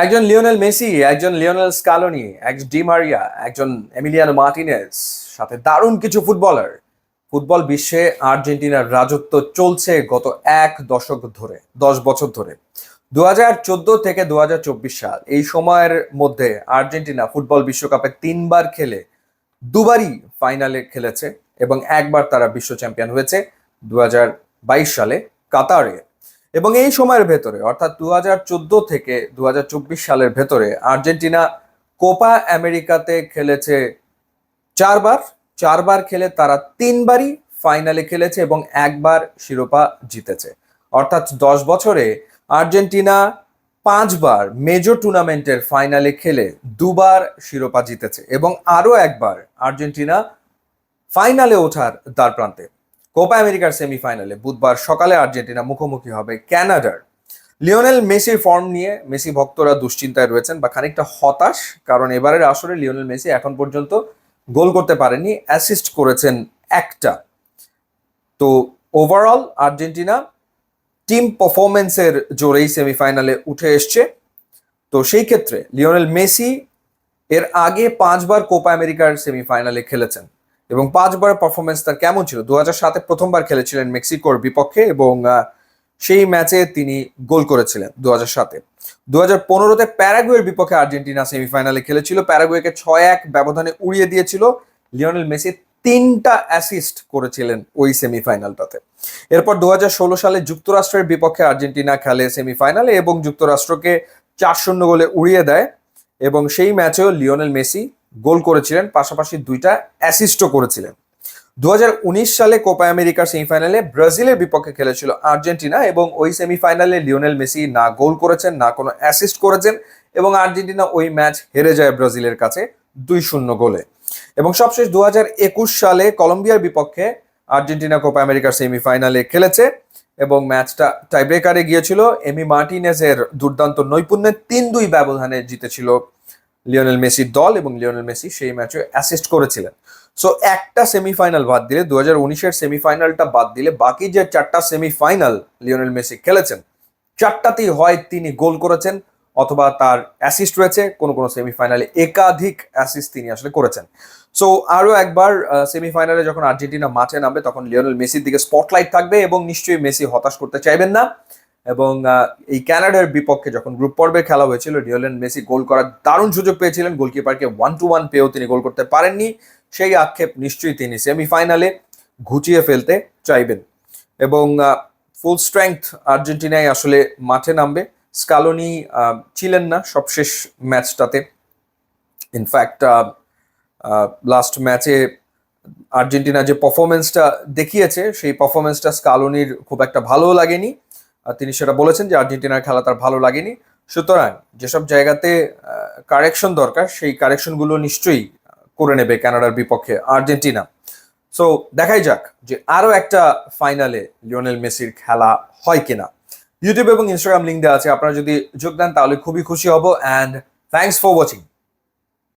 একজন Lionel Messi, একজন Lionel Scaloni, একজন ডি মারিয়া, একজন এমিলিয়ানো মার্টিনেজ, সাথে দারুণ কিছু ফুটবলার। ফুটবল বিশ্বে আর্জেন্টিনার রাজত্ব চলছে গত এক দশক ধরে, 10 বছর ধরে। 2014 থেকে 2024 সাল এই সময়ের মধ্যে আর্জেন্টিনা ফুটবল বিশ্বকাপে 3বার খেলে দুবারই ফাইনালে খেলেছে এবং একবার তারা বিশ্ব চ্যাম্পিয়ন হয়েছে 2022 সালে কাতারে। এবং এই সময়ের ভেতরে অর্থাৎ 2014 থেকে 2024 সালের ভেতরে আর্জেন্টিনা কোপা আমেরিকাতে খেলেছে 4বার। 4বার খেলে তারা 3বারই ফাইনালে খেলেছে এবং একবার শিরোপা জিতেছে। অর্থাৎ 10 বছরে আর্জেন্টিনা 5বার মেজর টুর্নামেন্টের ফাইনালে খেলে 2বার শিরোপা জিতেছে এবং আরো একবার আর্জেন্টিনা ফাইনালে ওঠার দ্বার প্রান্তে। কোপা আমেরিকার সেমিফাইনালে বুধবার সকালে আর্জেন্টিনা মুখোমুখি হবে কানাডার। লিওনেল মেসির ফর্ম নিয়ে মেসি ভক্তরা দুশ্চিন্তায় রয়েছেন বা খানিকটা হতাশ, কারণ এবারের আসরে লিওনেল মেসি এখন পর্যন্ত গোল করতে পারেনি, অ্যাসিস্ট করেছেন একটা। তো ওভারঅল আর্জেন্টিনা টিম পারফরমেন্সের জোরেই সেমিফাইনালে উঠে এসছে। তো সেই ক্ষেত্রে লিওনেল মেসি এর আগে 5বার কোপা আমেরিকার সেমিফাইনালে খেলেছেন এবং 5বার পারফরমেন্স তার কেমন ছিল। 2007-এ প্রথমবার খেলেছিলেন মেক্সিকোর বিপক্ষে এবং সেই ম্যাচে তিনি গোল করেছিলেন 2007-এ। 2015-তে প্যারাগুয়ের বিপক্ষে আর্জেন্টিনা সেমিফাইনালে খেলেছিল, প্যারাগুয়েকে 6-1 ব্যবধানে উড়িয়ে দিয়েছিল। লিওনেল মেসি 3টা অ্যাসিস্ট করেছিলেন ওই সেমিফাইনালটাতে। এরপর 2016 সালে যুক্তরাষ্ট্রের বিপক্ষে আর্জেন্টিনা খেলে সেমিফাইনালে এবং যুক্তরাষ্ট্রকে 4-0 গোলে উড়িয়ে দেয় এবং সেই ম্যাচেও লিওনেল মেসি গোল করেছিলেন, পাশাপাশি 2টা অ্যাসিস্টও করেছিলেন। 2019 সালে কোপা আমেরিকার সেমিফাইনালে ব্রাজিলের বিপক্ষে খেলেছিল আর্জেন্টিনা এবং ওই সেমিফাইনালে লিওনেল মেসি না গোল করেছেন না কোনো অ্যাসিস্ট করেছেন এবং আর্জেন্টিনা ওই ম্যাচ হেরে যায় ব্রাজিলের কাছে 2-0 গোলে। এবং সবশেষ 2021 সালে কলম্বিয়ার বিপক্ষে আর্জেন্টিনা কোপা আমেরিকার সেমিফাইনালে খেলেছে এবং ম্যাচটা টাইব্রেকারে গিয়েছিল। এমি মার্টিনেজের দুর্দান্ত নৈপুণ্যে 3-2 ব্যবধানে জিতেছিল লিওনেল মেসির দল এবং লিওনেল মেসি সেই ম্যাচে অ্যাসিস্ট করেছিলেন। সো একটা সেমিফাইনাল বাদ দিলে, 2019-এর সেমিফাইনালটা বাদ দিলে, বাকি যে 4টা সেমিফাইনাল লিওনেল মেসি খেলেছেন 4টাতেই হয় তিনি গোল করেছেন অথবা তার অ্যাসিস্ট রয়েছে। কোনো কোনো সেমিফাইনালে একাধিক অ্যাসিস্ট তিনি আসলে করেছেন। সো আরো একবার সেমিফাইনালে যখন আর্জেন্টিনা মাঠে নামবে তখন লিওনেল মেসির দিকে স্পটলাইট থাকবে এবং নিশ্চয়ই মেসি হতাশ করতে চাইবেন না। এবং এই কানাডার বিপক্ষে যখন গ্রুপ পর্বে খেলা হয়েছিল লিওনেল মেসি গোল করার দারুণ সুযোগ পেয়েছিলেন, গোলকিপারকে 1-1 পেয়েও তিনি গোল করতে পারেননি। সেই আক্ষেপ নিশ্চয়ই তিনি সেমিফাইনালে ঘুচিয়ে ফেলতে চাইবেন এবং ফুল স্ট্রেংথ আর্জেন্টিনাই আসলে মাঠে নামবে। স্কালোনি ছিলেন না সবশেষ ম্যাচটাতে। ইনফ্যাক্ট লাস্ট ম্যাচে আর্জেন্টিনা যে পারফরমেন্সটা দেখিয়েছে সেই পারফরমেন্সটা স্কালোনির খুব একটা ভালো লাগেনি। তিনি সেটা বলেছেন যে আর্জেন্টিনার খেলা তার ভালো লাগেনি। সুতরাং যেসব জায়গাতে কারেকশন দরকার সেই কারেকশনগুলো নিশ্চয়ই করে নেবে কানাডার বিপক্ষে আর্জেন্টিনা। সো দেখাই যাক যে আরো একটা ফাইনালে লিওনেল মেসির খেলা হয় কিনা। ইউটিউব এবং ইনস্টাগ্রাম লিঙ্ক দেওয়া আছে, আপনারা যদি যোগ দেন তাহলে খুবই খুশি হব। And thanks for watching.